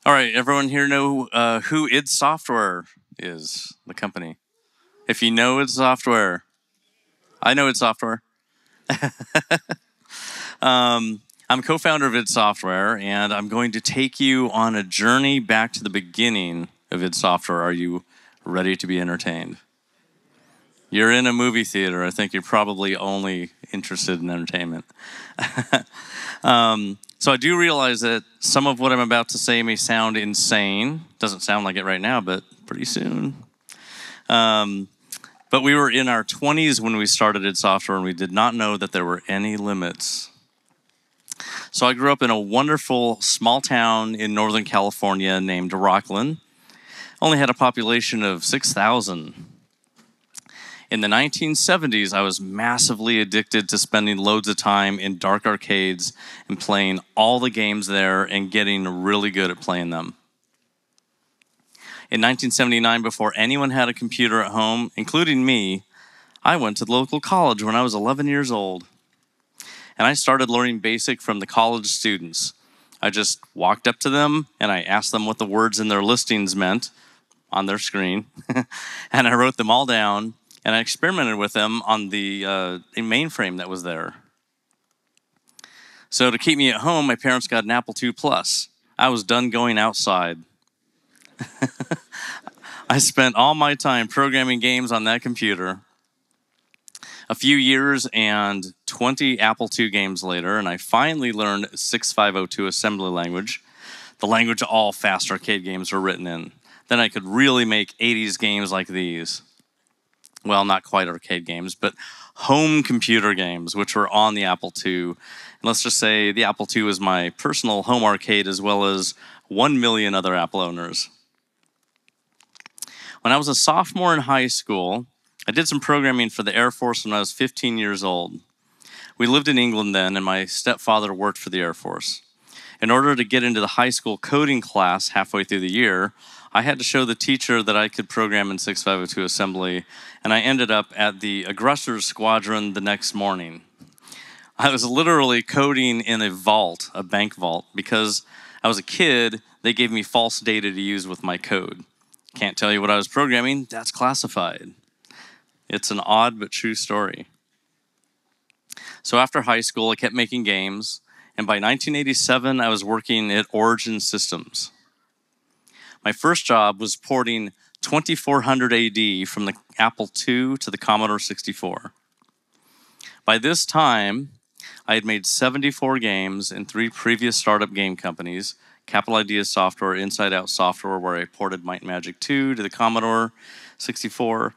All right, everyone here know who id Software is, the company. If you know id Software, I know id Software. I'm co-founder of id Software, and I'm going to take you on a journey back to the beginning of id Software. Are you ready to be entertained? You're in a movie theater. I think you're probably only interested in entertainment. So I do realize that some of what I'm about to say may sound insane. Doesn't sound like it right now, but pretty soon. But we were in our 20s when we started id Software, and we did not know that there were any limits. So I grew up in a wonderful small town in Northern California named Rockland. Only had a population of 6,000. In the 1970s, I was massively addicted to spending loads of time in dark arcades and playing all the games there and getting really good at playing them. In 1979, before anyone had a computer at home, including me, I went to the local college when I was 11 years old. And I started learning BASIC from the college students. I just walked up to them and I asked them what the words in their listings meant on their screen. And I wrote them all down, and I experimented with them on the mainframe that was there. So to keep me at home, my parents got an Apple II Plus. I was done going outside. I spent all my time programming games on that computer. A few years and 20 Apple II games later, and I finally learned 6502 assembly language, the language all fast arcade games were written in. Then I could really make 80s games like these. Well, not quite arcade games, but home computer games, which were on the Apple II. And let's just say the Apple II is my personal home arcade, as well as 1 million other Apple owners. When I was a sophomore in high school, I did some programming for the Air Force when I was 15 years old. We lived in England then, and my stepfather worked for the Air Force. In order to get into the high school coding class halfway through the year, I had to show the teacher that I could program in 6502 assembly, and I ended up at the aggressors squadron the next morning. I was literally coding in a vault, a bank vault, because I was a kid. They gave me false data to use with my code. Can't tell you what I was programming. That's classified. It's an odd but true story. So after high school, I kept making games, and by 1987, I was working at Origin Systems. My first job was porting 2400 AD from the Apple II to the Commodore 64. By this time, I had made 74 games in 3 previous startup game companies: Capital Ideas Software, Inside Out Software, where I ported Might and Magic 2 to the Commodore 64,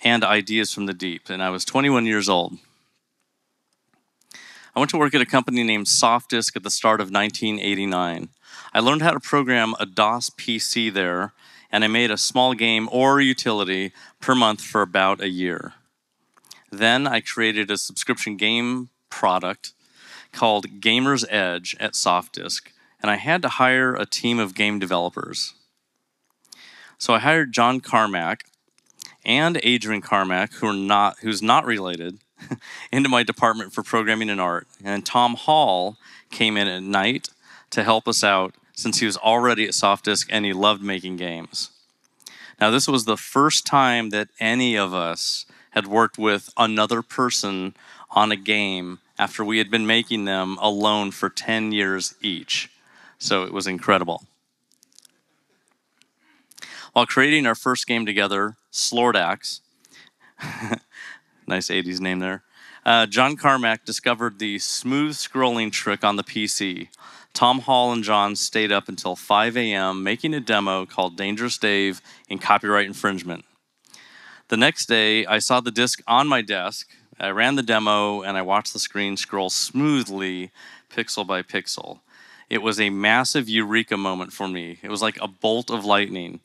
and Ideas from the Deep, and I was 21 years old. I went to work at a company named SoftDisk at the start of 1989. I learned how to program a DOS PC there, and I made a small game or utility per month for about a year. Then I created a subscription game product called Gamer's Edge at SoftDisk, and I had to hire a team of game developers. So I hired John Carmack and Adrian Carmack, who's not related, into my department for programming and art. And Tom Hall came in at night to help us out, since he was already at SoftDisk and he loved making games. Now, this was the first time that any of us had worked with another person on a game after we had been making them alone for 10 years each. So it was incredible. While creating our first game together, Slordax, nice 80s name there, John Carmack discovered the smooth scrolling trick on the PC. Tom Hall and John stayed up until 5 a.m. making a demo called Dangerous Dave in copyright infringement. The next day, I saw the disc on my desk. I ran the demo, and I watched the screen scroll smoothly, pixel by pixel. It was a massive eureka moment for me. It was like a bolt of lightning.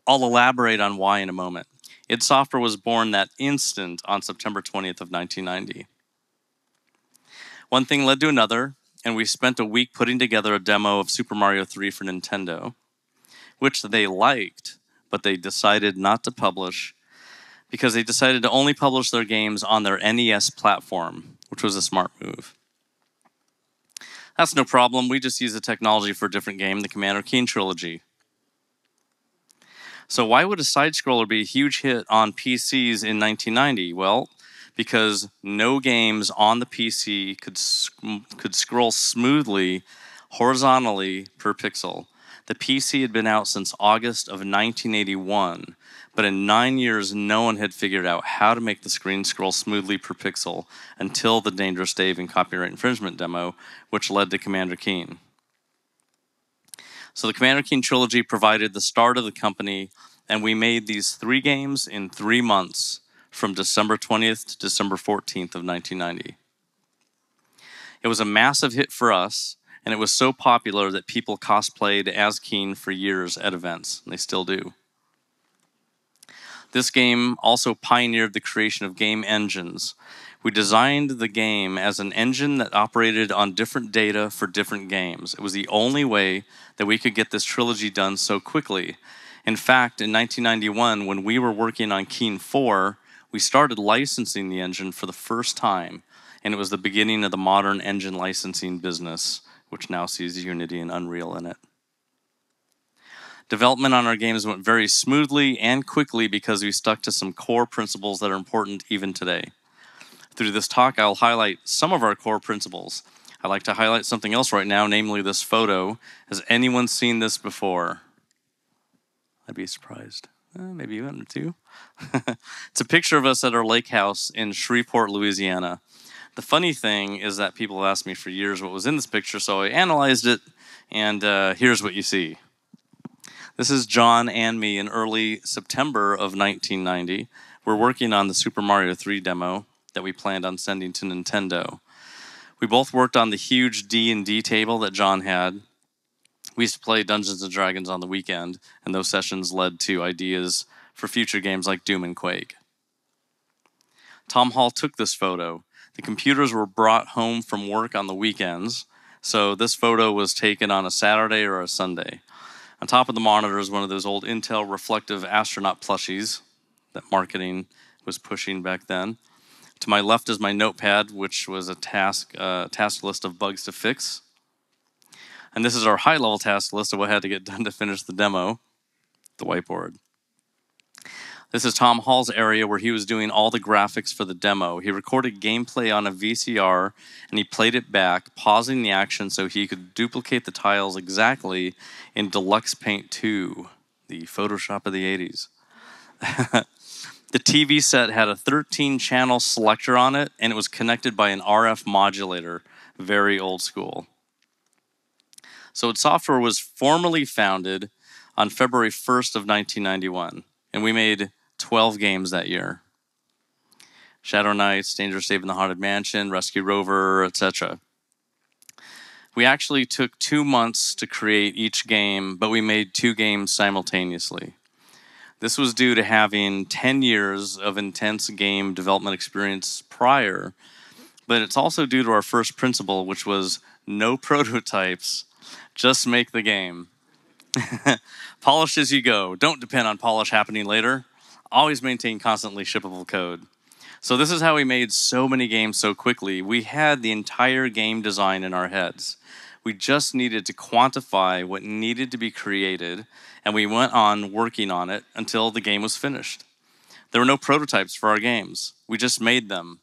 I'll elaborate on why in a moment. id Software was born that instant on September 20th of 1990. One thing led to another, and we spent a week putting together a demo of Super Mario 3 for Nintendo, which they liked, but they decided not to publish because they decided to only publish their games on their NES platform, which was a smart move. That's no problem. We just use the technology for a different game, the Commander Keen trilogy. So why would a side-scroller be a huge hit on PCs in 1990? Well, because no games on the PC could scroll smoothly, horizontally per pixel. The PC had been out since August of 1981, but in 9 years, no one had figured out how to make the screen scroll smoothly per pixel until the Dangerous Dave and copyright infringement demo, which led to Commander Keen. So the Commander Keen trilogy provided the start of the company, and we made these 3 games in 3 months, from December 20th to December 14th of 1990. It was a massive hit for us, and it was so popular that people cosplayed as Keen for years at events, and they still do. This game also pioneered the creation of game engines. We designed the game as an engine that operated on different data for different games. It was the only way that we could get this trilogy done so quickly. In fact, in 1991, when we were working on Keen 4, we started licensing the engine for the first time, and it was the beginning of the modern engine licensing business, which now sees Unity and Unreal in it. Development on our games went very smoothly and quickly because we stuck to some core principles that are important even today. Through this talk, I'll highlight some of our core principles. I'd like to highlight something else right now, namely this photo. Has anyone seen this before? I'd be surprised. Maybe you haven't too. It's a picture of us at our lake house in Shreveport, Louisiana. The funny thing is that people have asked me for years what was in this picture, so I analyzed it, and here's what you see. This is John and me in early September of 1990. We're working on the Super Mario 3 demo that we planned on sending to Nintendo. We both worked on the huge D&D table that John had. We used to play Dungeons & Dragons on the weekend, and those sessions led to ideas for future games like Doom and Quake. Tom Hall took this photo. The computers were brought home from work on the weekends, so this photo was taken on a Saturday or a Sunday. On top of the monitor is one of those old Intel reflective astronaut plushies that marketing was pushing back then. To my left is my notepad, which was a task list of bugs to fix. And this is our high-level task list of what had to get done to finish the demo, the whiteboard. This is Tom Hall's area where he was doing all the graphics for the demo. He recorded gameplay on a VCR, and he played it back, pausing the action so he could duplicate the tiles exactly in Deluxe Paint 2, the Photoshop of the 80s. The TV set had a 13-channel selector on it, and it was connected by an RF modulator, very old school. So id Software was formally founded on February 1st of 1991, and we made 12 games that year. Shadow Knights, Dangerous Dave in the Haunted Mansion, Rescue Rover, etc. We actually took 2 months to create each game, but we made 2 games simultaneously. This was due to having 10 years of intense game development experience prior, but it's also due to our first principle, which was no prototypes, just make the game. Polish as you go. Don't depend on polish happening later. Always maintain constantly shippable code. So this is how we made so many games so quickly. We had the entire game design in our heads. We just needed to quantify what needed to be created, and we went on working on it until the game was finished. There were no prototypes for our games. We just made them.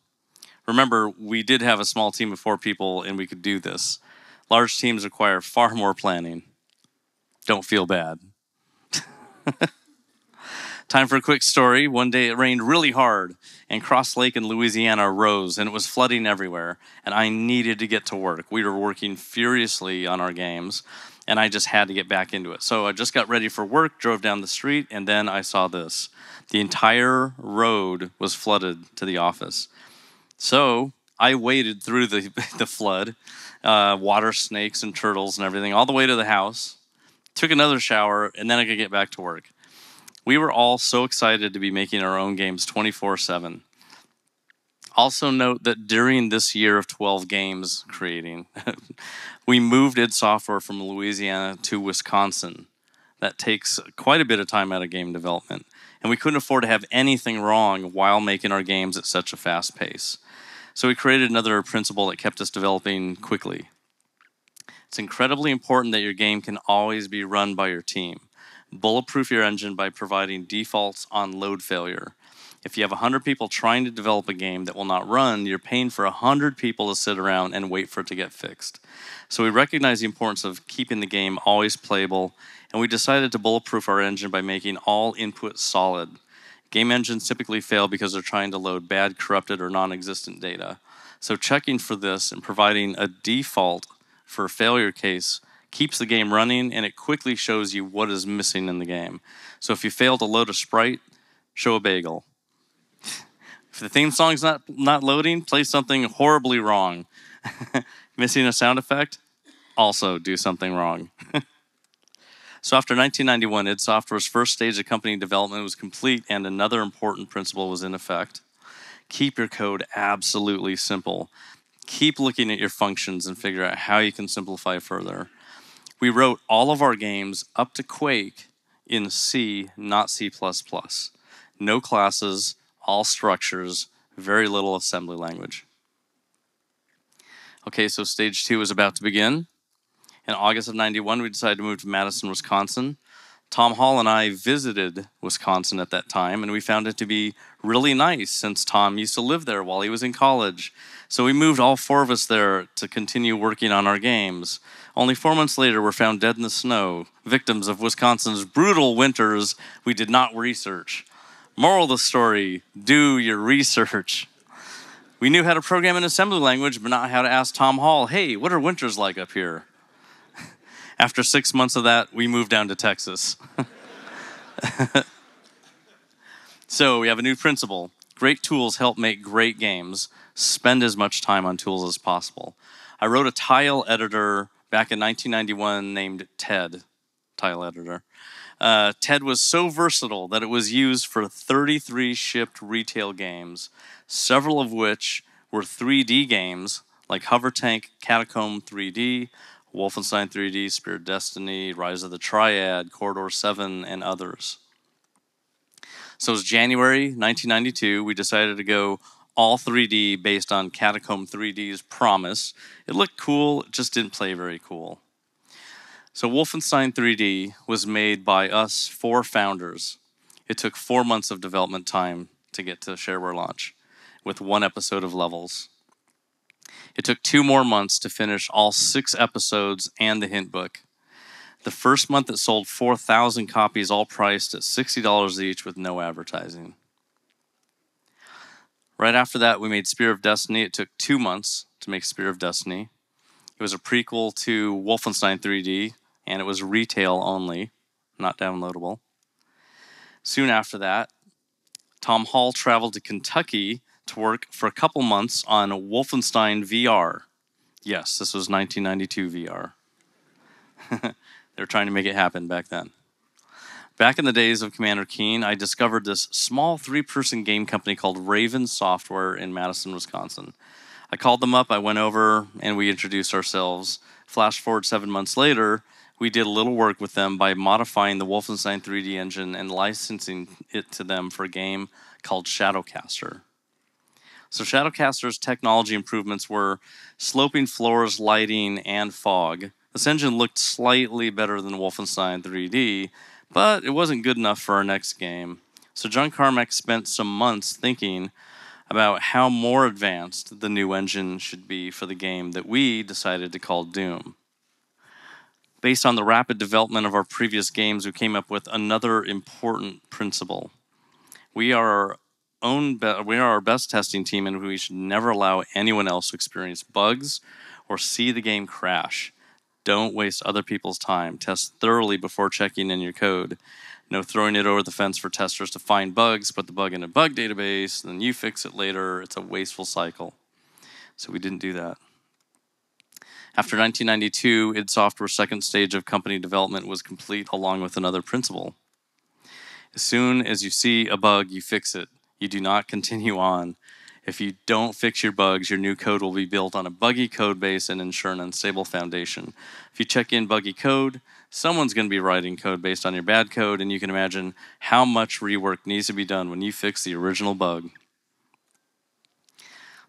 Remember, we did have a small team of 4 people, and we could do this. Large teams require far more planning. Don't feel bad. Time for a quick story. One day it rained really hard, and Cross Lake in Louisiana rose, and it was flooding everywhere, and I needed to get to work. We were working furiously on our games, and I just had to get back into it. So I just got ready for work, drove down the street, and then I saw this. The entire road was flooded to the office. So I waded through the flood, water snakes and turtles and everything, all the way to the house, took another shower, and then I could get back to work. We were all so excited to be making our own games 24/7. Also note that during this year of 12 games creating, we moved id Software from Louisiana to Wisconsin. That takes quite a bit of time out of game development, and we couldn't afford to have anything wrong while making our games at such a fast pace. So we created another principle that kept us developing quickly. It's incredibly important that your game can always be run by your team. Bulletproof your engine by providing defaults on load failure. If you have 100 people trying to develop a game that will not run, you're paying for 100 people to sit around and wait for it to get fixed. So we recognize the importance of keeping the game always playable, and we decided to bulletproof our engine by making all inputs solid. Game engines typically fail because they're trying to load bad, corrupted, or non-existent data. So checking for this and providing a default for a failure case keeps the game running, and it quickly shows you what is missing in the game. So if you fail to load a sprite, show a bagel. If the theme song's not loading, play something horribly wrong. Missing a sound effect, also do something wrong. So after 1991, id Software's first stage of company development was complete, and another important principle was in effect. Keep your code absolutely simple. Keep looking at your functions and figure out how you can simplify further. We wrote all of our games up to Quake in C, not C++. No classes, all structures, very little assembly language. Okay, so stage 2 is about to begin. In August of 91, we decided to move to Madison, Wisconsin. Tom Hall and I visited Wisconsin at that time, and we found it to be really nice since Tom used to live there while he was in college. So we moved all 4 of us there to continue working on our games. Only 4 months later, we're found dead in the snow, victims of Wisconsin's brutal winters we did not research. Moral of the story, do your research. We knew how to program in assembly language, but not how to ask Tom Hall, hey, what are winters like up here? After 6 months of that, we moved down to Texas. So we have a new principle. Great tools help make great games. Spend as much time on tools as possible. I wrote a tile editor back in 1991 named TED, tile editor. TED was so versatile that it was used for 33 shipped retail games, several of which were 3D games like Hover Tank, Catacomb 3D, Wolfenstein 3D, Spirit of Destiny, Rise of the Triad, Corridor 7, and others. So it was January 1992. We decided to go all 3D based on Catacomb 3D's promise. It looked cool, it just didn't play very cool. So Wolfenstein 3D was made by us 4 founders. It took 4 months of development time to get to shareware launch with 1 episode of levels. It took 2 more months to finish all 6 episodes and the hint book. The first month it sold 4,000 copies, all priced at $60 each with no advertising. Right after that, we made Spirit of Destiny. It took 2 months to make Spirit of Destiny. It was a prequel to Wolfenstein 3D, and it was retail only, not downloadable. Soon after that, Tom Hall traveled to Kentucky to work for a couple months on Wolfenstein VR. Yes, this was 1992 VR. They were trying to make it happen back then. Back in the days of Commander Keen, I discovered this small 3-person game company called Raven Software in Madison, Wisconsin. I called them up, I went over, and we introduced ourselves. Flash forward 7 months later, we did a little work with them by modifying the Wolfenstein 3D engine and licensing it to them for a game called Shadowcaster. So Shadowcaster's technology improvements were sloping floors, lighting, and fog. This engine looked slightly better than Wolfenstein 3D, but it wasn't good enough for our next game. So John Carmack spent some months thinking about how more advanced the new engine should be for the game that we decided to call Doom. Based on the rapid development of our previous games, we came up with another important principle. We are our best testing team, and we should never allow anyone else to experience bugs or see the game crash. Don't waste other people's time. Test thoroughly before checking in your code. No throwing it over the fence for testers to find bugs, put the bug in a bug database, and then you fix it later. It's a wasteful cycle. So we didn't do that. After 1992, id Software's second stage of company development was complete, along with another principle. As soon as you see a bug, you fix it. You do not continue on. If you don't fix your bugs, your new code will be built on a buggy code base and ensure an unstable foundation. If you check in buggy code, someone's going to be writing code based on your bad code, and you can imagine how much rework needs to be done when you fix the original bug.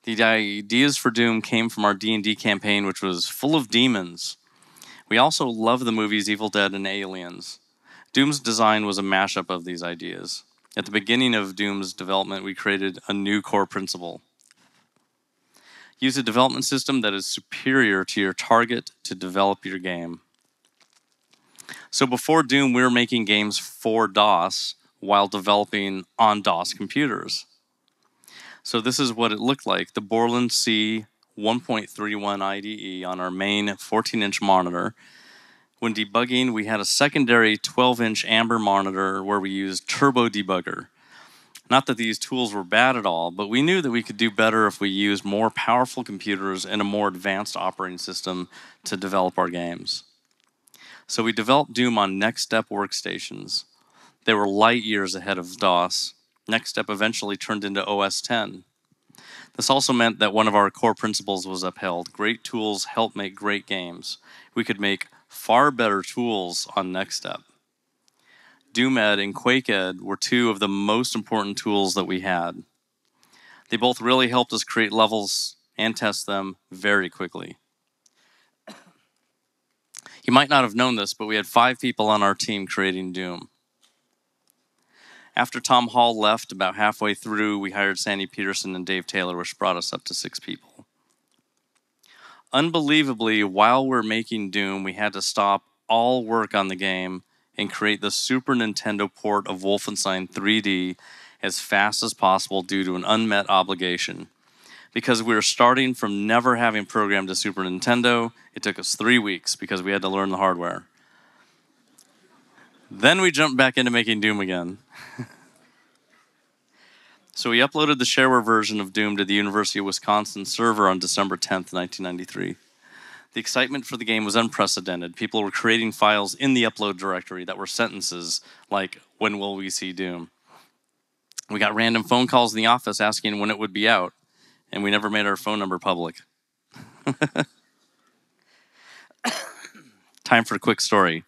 The ideas for Doom came from our D&D campaign, which was full of demons. We also love the movies Evil Dead and Aliens. Doom's design was a mashup of these ideas. At the beginning of Doom's development, we created a new core principle. Use a development system that is superior to your target to develop your game. So before Doom, we were making games for DOS while developing on DOS computers. So this is what it looked like. The Borland C 1.31 IDE on our main 14-inch monitor. When debugging, we had a secondary 12-inch Amber monitor where we used Turbo Debugger. Not that these tools were bad at all, but we knew that we could do better if we used more powerful computers and a more advanced operating system to develop our games. So we developed Doom on Next Step workstations. They were light years ahead of DOS. Next Step eventually turned into OS X. This also meant that one of our core principles was upheld. Great tools help make great games. We could make far better tools on Next Step. DoomEd and QuakeEd were two of the most important tools that we had. They both really helped us create levels and test them very quickly. You might not have known this, but we had 5 people on our team creating Doom. After Tom Hall left, about halfway through, we hired Sandy Peterson and Dave Taylor, which brought us up to 6 people. Unbelievably, while we're making Doom, we had to stop all work on the game and create the Super Nintendo port of Wolfenstein 3D as fast as possible due to an unmet obligation. Because we were starting from never having programmed a Super Nintendo, it took us 3 weeks because we had to learn the hardware. Then we jumped back into making Doom again. So we uploaded the shareware version of Doom to the University of Wisconsin server on December 10th, 1993. The excitement for the game was unprecedented. People were creating files in the upload directory that were sentences like, "When will we see Doom?" We got random phone calls in the office asking when it would be out, and we never made our phone number public. Time for a quick story.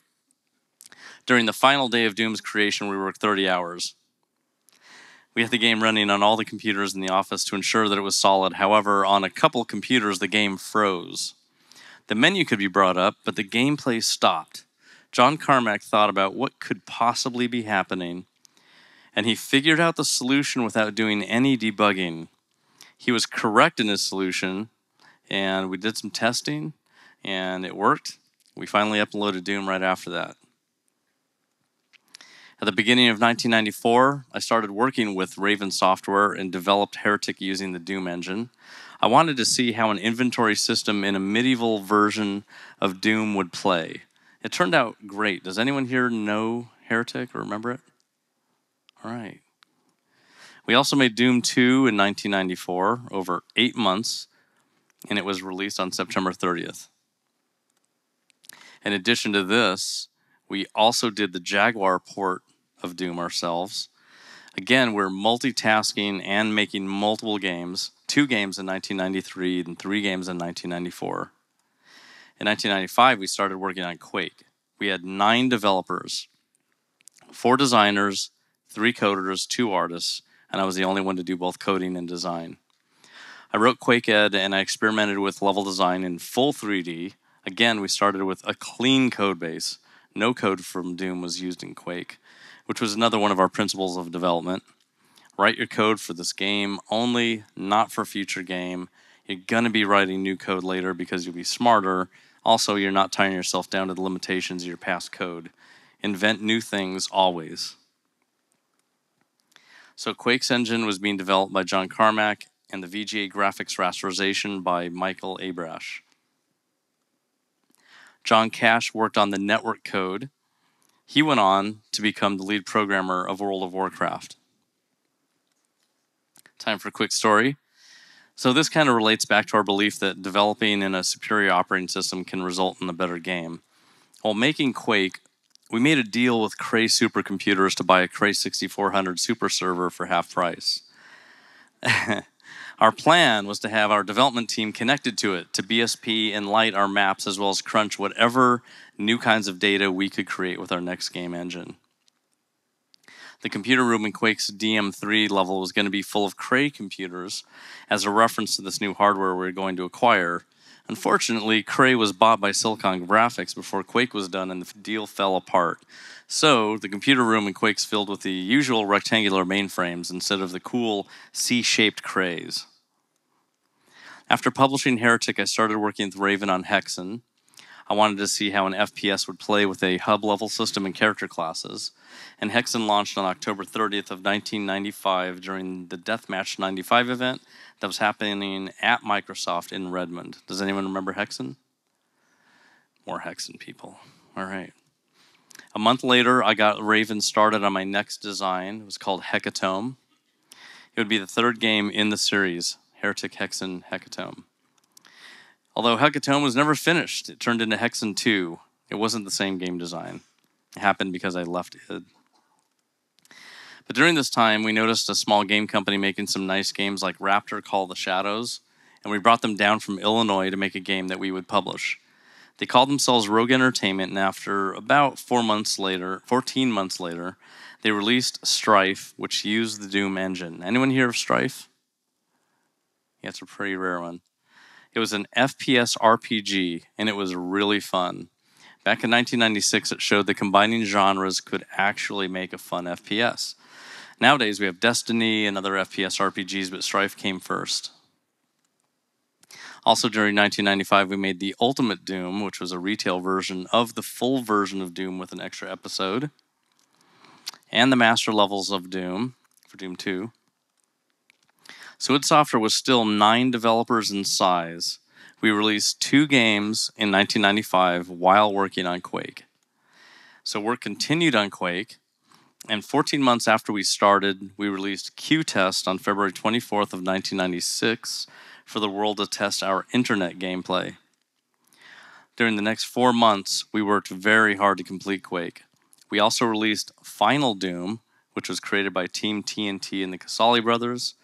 During the final day of Doom's creation, we worked 30 hours. We had the game running on all the computers in the office to ensure that it was solid. However, on a couple computers, the game froze. The menu could be brought up, but the gameplay stopped. John Carmack thought about what could possibly be happening, and he figured out the solution without doing any debugging. He was correct in his solution, and we did some testing, and it worked. We finally uploaded Doom right after that. At the beginning of 1994, I started working with Raven Software and developed Heretic using the Doom engine. I wanted to see how an inventory system in a medieval version of Doom would play. It turned out great. Does anyone here know Heretic or remember it? All right. We also made Doom 2 in 1994, over 8 months, and it was released on September 30th. In addition to this, we also did the Jaguar port of Doom ourselves. Again, we're multitasking and making multiple games, 2 games in 1993 and 3 games in 1994. In 1995, we started working on Quake. We had 9 developers, 4 designers, 3 coders, 2 artists, and I was the only one to do both coding and design. I wrote QuakeEd and I experimented with level design in full 3D. Again, we started with a clean code base. No code from Doom was used in Quake, which was another one of our principles of development. Write your code for this game only, not for future game. You're gonna be writing new code later because you'll be smarter. Also, you're not tying yourself down to the limitations of your past code. Invent new things always. So Quake's engine was being developed by John Carmack and the VGA graphics rasterization by Michael Abrash. John Cash worked on the network code. He went on to become the lead programmer of World of Warcraft. Time for a quick story. So this kind of relates back to our belief that developing in a superior operating system can result in a better game. While making Quake, we made a deal with Cray Supercomputers to buy a Cray 6400 super server for half price. Our plan was to have our development team connected to it, to BSP and light our maps, as well as crunch whatever new kinds of data we could create with our next game engine. The computer room in Quake's DM3 level was going to be full of Cray computers as a reference to this new hardware we were going to acquire. Unfortunately, Cray was bought by Silicon Graphics before Quake was done, and the deal fell apart. So the computer room in Quake's filled with the usual rectangular mainframes instead of the cool C-shaped Crays. After publishing Heretic, I started working with Raven on Hexen. I wanted to see how an FPS would play with a hub-level system and character classes, and Hexen launched on October 30th of 1995 during the Deathmatch 95 event that was happening at Microsoft in Redmond. Does anyone remember Hexen? More Hexen people. All right. A month later, I got Raven started on my next design. It was called Hecatome. It would be the third game in the series, Heretic, Hexen, Hecatome. Although Hecatome was never finished, it turned into Hexen 2. It wasn't the same game design. It happened because I left id. But during this time, we noticed a small game company making some nice games like Raptor, Call of the Shadows, and we brought them down from Illinois to make a game that we would publish. They called themselves Rogue Entertainment, and after about 14 months later, they released Strife, which used the Doom engine. Anyone hear of Strife? Yeah, it's a pretty rare one. It was an FPS RPG, and it was really fun. Back in 1996, it showed that combining genres could actually make a fun FPS. Nowadays, we have Destiny and other FPS RPGs, but Strife came first. Also, during 1995, we made the Ultimate Doom, which was a retail version of the full version of Doom with an extra episode, and the master levels of Doom for Doom 2. So id Software was still 9 developers in size. We released 2 games in 1995 while working on Quake. So work continued on Quake, and 14 months after we started, we released Q-Test on February 24th of 1996 for the world to test our internet gameplay. During the next 4 months, we worked very hard to complete Quake. We also released Final Doom, which was created by Team TNT and the Casali brothers,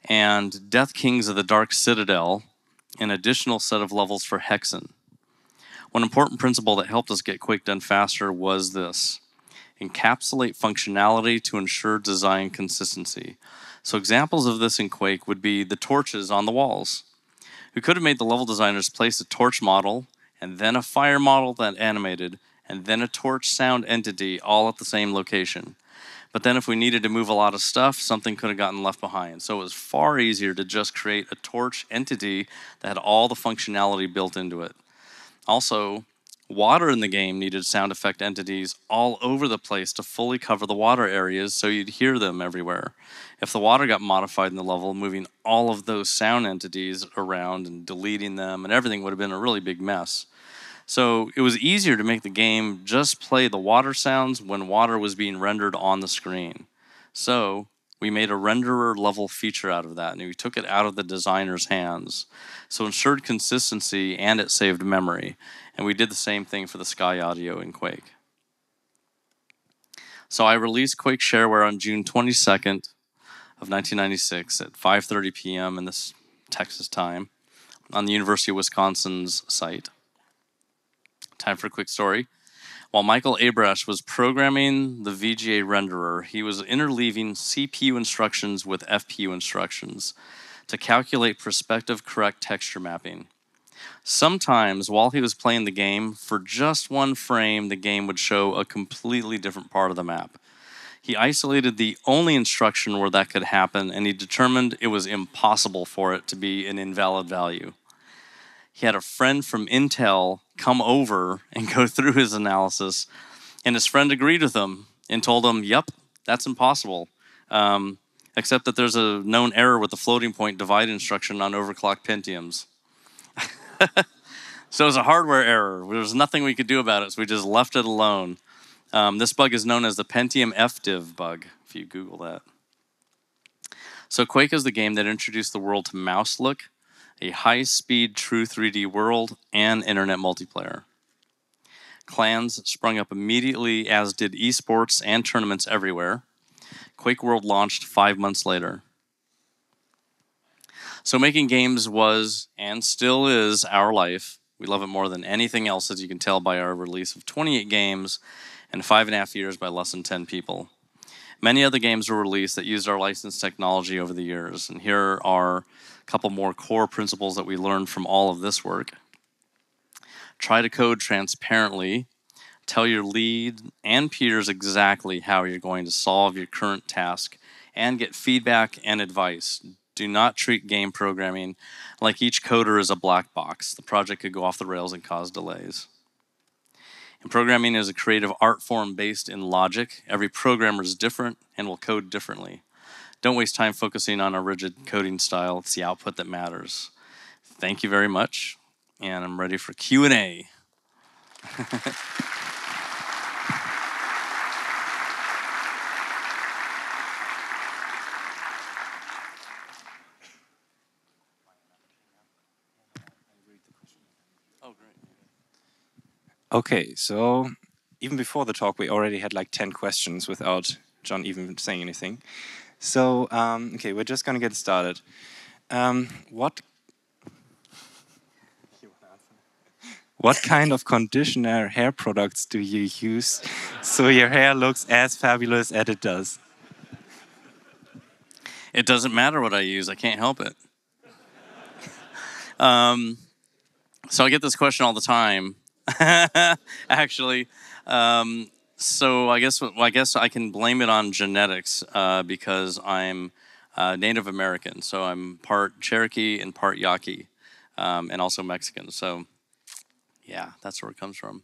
and Death Kings of the Dark Citadel, an additional set of levels for Hexen. One important principle that helped us get Quake done faster was this: encapsulate functionality to ensure design consistency. So examples of this in Quake would be the torches on the walls. We could have made the level designers place a torch model, and then a fire model that animated, and then a torch sound entity all at the same location. But then if we needed to move a lot of stuff, something could have gotten left behind. So it was far easier to just create a torch entity that had all the functionality built into it. Also, water in the game needed sound effect entities all over the place to fully cover the water areas so you'd hear them everywhere. If the water got modified in the level, moving all of those sound entities around and deleting them and everything would have been a really big mess. So it was easier to make the game just play the water sounds when water was being rendered on the screen. So we made a renderer level feature out of that, and we took it out of the designer's hands. So it ensured consistency, and it saved memory. And we did the same thing for the Sky Audio in Quake. So I released Quake Shareware on June 22nd of 1996 at 5:30 p.m. in this Texas time on the University of Wisconsin's site. Time for a quick story. While Michael Abrash was programming the VGA renderer, he was interleaving CPU instructions with FPU instructions to calculate perspective correct texture mapping. Sometimes, while he was playing the game, for just one frame, the game would show a completely different part of the map. He isolated the only instruction where that could happen, and he determined it was impossible for it to be an invalid value. He had a friend from Intel come over and go through his analysis, and his friend agreed with him and told him, yep, that's impossible, except that there's a known error with the floating point divide instruction on overclocked Pentiums. So it was a hardware error. There was nothing we could do about it, so we just left it alone. This bug is known as the Pentium FDiv bug, if you Google that. So Quake is the game that introduced the world to mouse look, a high-speed true 3D world, and internet multiplayer. Clans sprung up immediately, as did esports and tournaments everywhere. Quake World launched 5 months later. So making games was, and still is, our life. We love it more than anything else, as you can tell by our release of 28 games in 5.5 years by less than 10 people. Many other games were released that used our licensed technology over the years, and here are a couple more core principles that we learned from all of this work. Try to code transparently. Tell your lead and peers exactly how you're going to solve your current task and get feedback and advice. Do not treat game programming like each coder is a black box. The project could go off the rails and cause delays. And programming is a creative art form based in logic. Every programmer is different and will code differently. Don't waste time focusing on a rigid coding style. It's the output that matters. Thank you very much, and I'm ready for Q&A. Oh, great. Okay, so even before the talk, we already had like 10 questions without John even saying anything. So, okay, we're just going to get started. What kind of conditioner hair products do you use so your hair looks as fabulous as it does? It doesn't matter what I use. I can't help it. So I get this question all the time, actually. So I guess I can blame it on genetics because I'm Native American. So I'm part Cherokee and part Yaqui, and also Mexican. So yeah, that's where it comes from.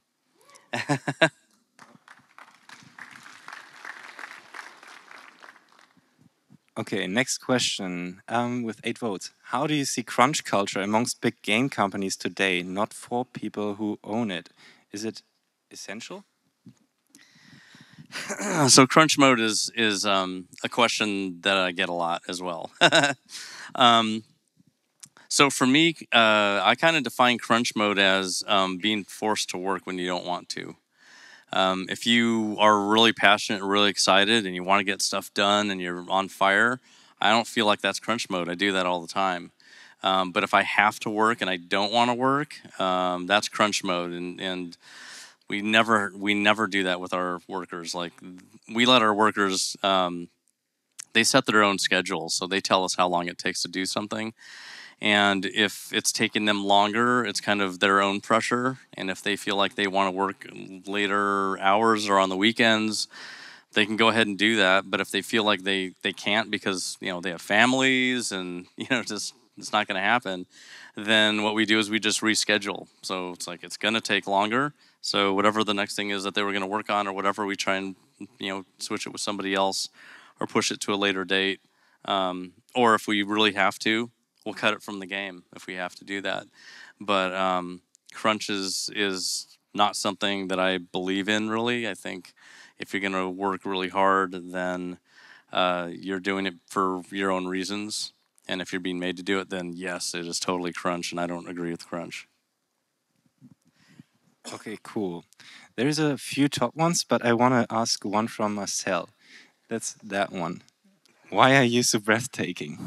Okay, next question with 8 votes. How do you see crunch culture amongst big game companies today, not for people who own it? Is it essential? So crunch mode is a question that I get a lot as well. So for me, I kind of define crunch mode as being forced to work when you don't want to. If you are really passionate, really excited, and you want to get stuff done and you're on fire, I don't feel like that's crunch mode. I do that all the time. But if I have to work and I don't want to work, that's crunch mode. And we never do that with our workers. Like, we let our workers, they set their own schedule. So they tell us how long it takes to do something. And if it's taking them longer, it's kind of their own pressure. And if they feel like they want to work later hours or on the weekends, they can go ahead and do that. But if they feel like they can't because, they have families and, just it's not going to happen, then what we do is we just reschedule. So it's like it's going to take longer. So whatever the next thing is that they were going to work on or whatever, we try and, switch it with somebody else or push it to a later date. Or if we really have to, we'll cut it from the game if we have to do that. But crunch is not something that I believe in, really. I think if you're going to work really hard, then you're doing it for your own reasons. And if you're being made to do it, then yes, it is totally crunch, and I don't agree with crunch. Okay, cool. There's a few top ones, but I want to ask one from Marcel. That's that one. Why are you so breathtaking?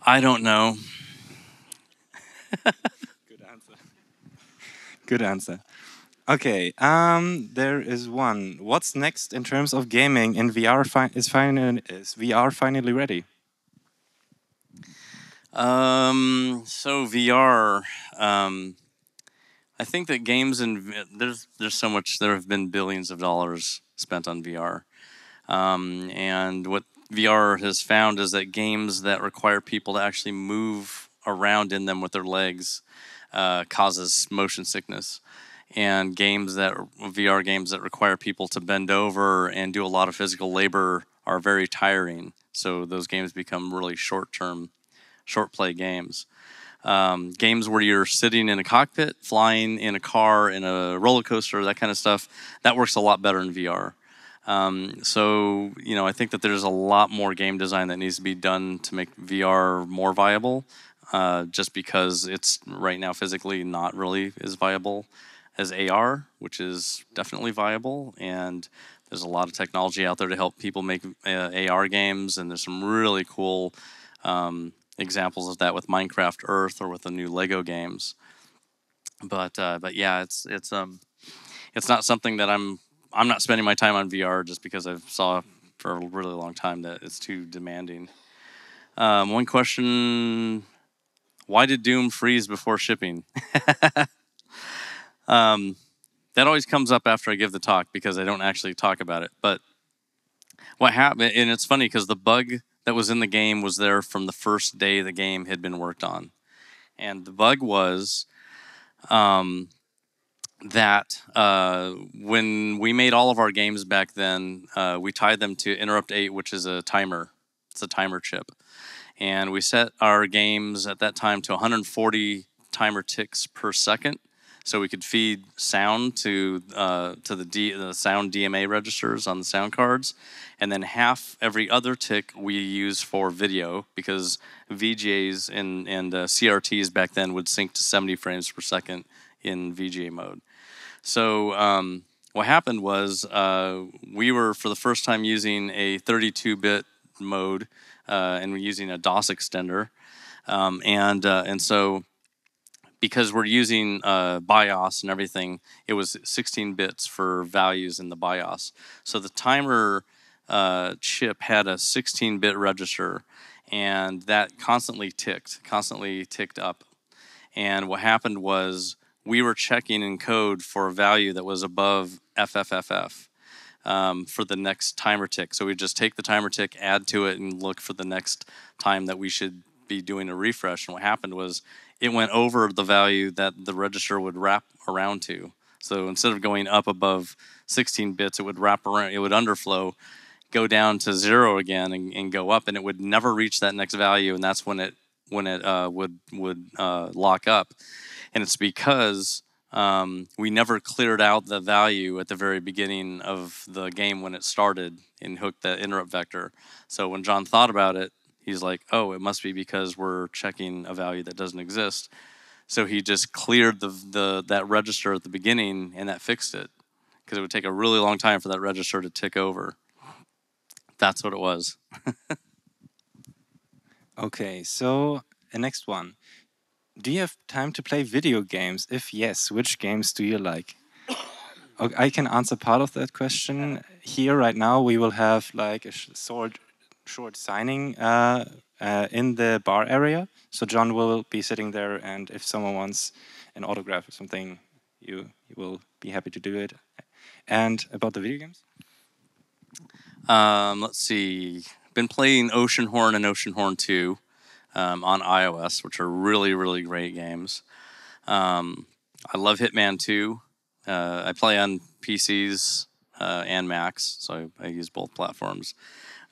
I don't know. Good answer. Good answer. Okay, there is one. What's next in terms of gaming? And is VR finally ready? So VR. I think that games there's so much. There have been billions of dollars spent on VR, and what VR has found is that games that require people to actually move around in them with their legs causes motion sickness. And VR games that require people to bend over and do a lot of physical labor are very tiring. So those games become really short play games. Games where you're sitting in a cockpit, flying in a car, in a roller coaster, that kind of stuff, that works a lot better in VR. So, I think that there's a lot more game design that needs to be done to make VR more viable, just because it's right now physically not really as viable as AR, which is definitely viable. And there's a lot of technology out there to help people make AR games, and there's some really cool examples of that with Minecraft Earth or with the new Lego games. But yeah, it's not something that I'm I'm not spending my time on VR just because I've saw for a really long time that it's too demanding. One question: why did Doom freeze before shipping? That always comes up after I give the talk because I don't actually talk about it. But what happened, and it's funny because the bug that was in the game was there from the first day the game had been worked on. And the bug was that when we made all of our games back then, we tied them to interrupt 8, which is a timer. It's a timer chip. And we set our games at that time to 140 timer ticks per second, so we could feed sound to the sound DMA registers on the sound cards, and then half every other tick we use for video, because VGAs and CRTs back then would sync to 70 frames per second in VGA mode. So what happened was we were for the first time using a 32-bit mode, and we're using a DOS extender, and so because we're using BIOS and everything, it was 16 bits for values in the BIOS. So the timer chip had a 16-bit register, and that constantly ticked up. And what happened was we were checking in code for a value that was above FFFF for the next timer tick. So we just take the timer tick, add to it, and look for the next time that we should be doing a refresh. And what happened was it went over the value that the register would wrap around to. So instead of going up above 16 bits, it would wrap around, it would underflow, go down to 0 again, and go up, and it would never reach that next value, and that's when it would lock up. And it's because we never cleared out the value at the very beginning of the game when it started and hooked that interrupt vector. So when John thought about it, he's like, oh, it must be because we're checking a value that doesn't exist. So he just cleared that register at the beginning, and that fixed it, because it would take a really long time for that register to tick over. That's what it was. Okay, so the next one. Do you have time to play video games? If yes, which games do you like? Okay, I can answer part of that question. Here right now we will have like a short signing in the bar area. So John will be sitting there, and if someone wants an autograph or something, you will be happy to do it. And about the video games? Let's see. Been playing Oceanhorn and Oceanhorn 2 on iOS, which are really, really great games. I love Hitman 2. I play on PCs and Macs, so I use both platforms.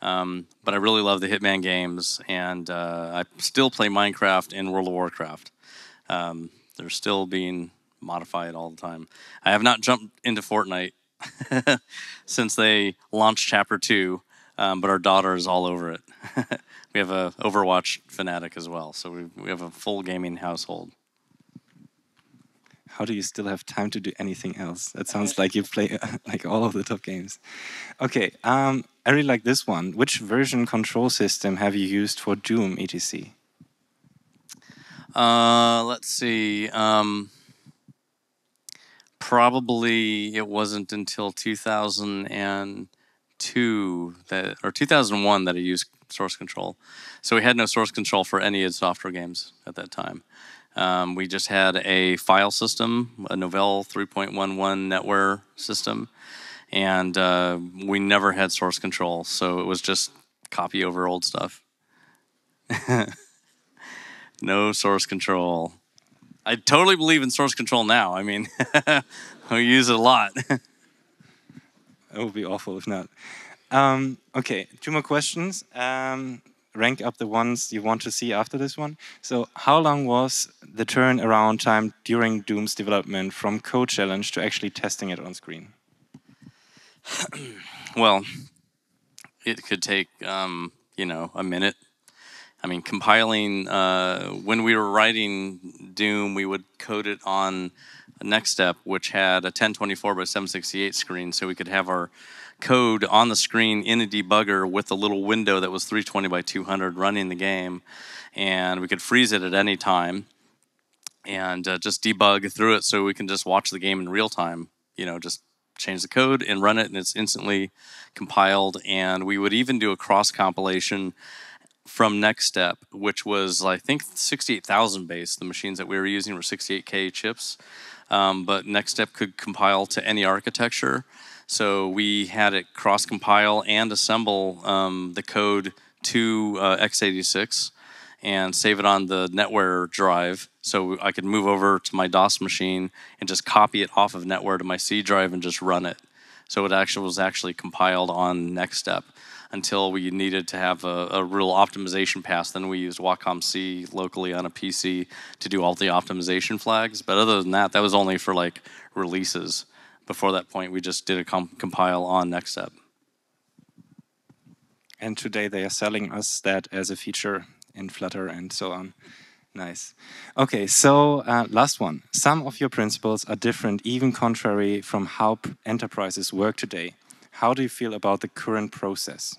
But I really love the Hitman games, and I still play Minecraft and World of Warcraft. They're still being modified all the time. I have not jumped into Fortnite since they launched Chapter 2, but our daughter is all over it. We have a Overwatch fanatic as well, so we have a full gaming household. How do you still have time to do anything else? That sounds like you play like all of the top games. Okay, I really like this one. Which version control system have you used for Doom, etc.? Let's see. Probably it wasn't until 2002 or 2001 that I used source control. So we had no source control for any id Software games at that time. We just had a file system, a Novell 3.11 NetWare system, and we never had source control. So it was just copy over old stuff. No source control. I totally believe in source control now. I mean, we use it a lot. It would be awful if not. Okay, 2 more questions. Rank up the ones you want to see after this one. So how long was the turnaround time during Doom's development from code challenge to actually testing it on screen? Well, it could take, a minute. I mean, compiling, when we were writing Doom, we would code it on NextStep, which had a 1024 by 768 screen, so we could have our code on the screen in a debugger with a little window that was 320 by 200 running the game, and we could freeze it at any time and just debug through it so we can just watch the game in real time, just change the code and run it, and it's instantly compiled. And we would even do a cross compilation from Next Step, which was, I think, 68,000 base. The machines that we were using were 68K chips, but Next Step could compile to any architecture. So we had it cross compile and assemble the code to x86 and save it on the NetWare drive, so I could move over to my DOS machine and just copy it off of NetWare to my C drive and just run it. So it was actually compiled on Next Step until we needed to have a real optimization pass. Then we used Wacom C locally on a PC to do all the optimization flags. But other than that, that was only for like releases. Before that point, we just did a compile on Next Step. And today they are selling us that as a feature in Flutter and so on. Nice. Okay, so last one. Some of your principles are different, even contrary from how enterprises work today. How do you feel about the current process?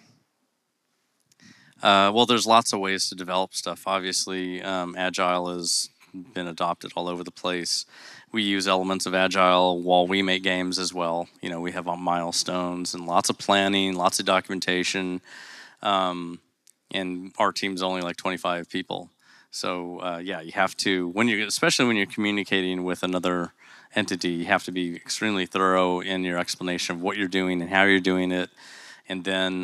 Well, there's lots of ways to develop stuff. Obviously, Agile has been adopted all over the place. We use elements of Agile while we make games as well. You know, we have milestones and lots of planning, lots of documentation. And our team's only like 25 people. So yeah, you have to, especially when you're communicating with another entity, you have to be extremely thorough in your explanation of what you're doing and how you're doing it. And then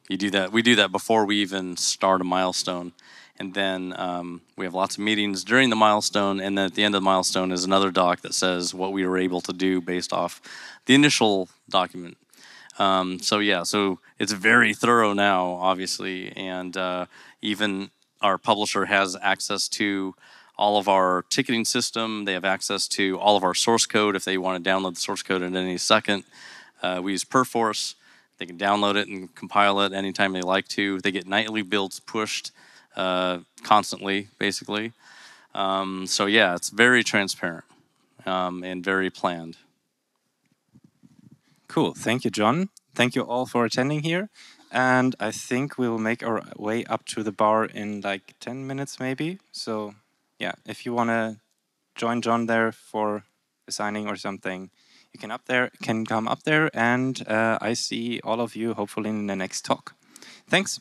we do that before we even start a milestone. And then we have lots of meetings during the milestone, and then at the end of the milestone is another doc that says what we were able to do based off the initial document. So yeah, so it's very thorough now, obviously, and even our publisher has access to all of our ticketing system. They have access to all of our source code if they want to download the source code at any second. We use Perforce. They can download it and compile it anytime they like to. They get nightly builds pushed constantly, basically. So yeah, it's very transparent and very planned. Cool. Thank you, John. Thank you all for attending here. And I think we will make our way up to the bar in like 10 minutes, maybe. So yeah, if you want to join John there for a signing or something, you can come up there, and I see all of you hopefully in the next talk. Thanks.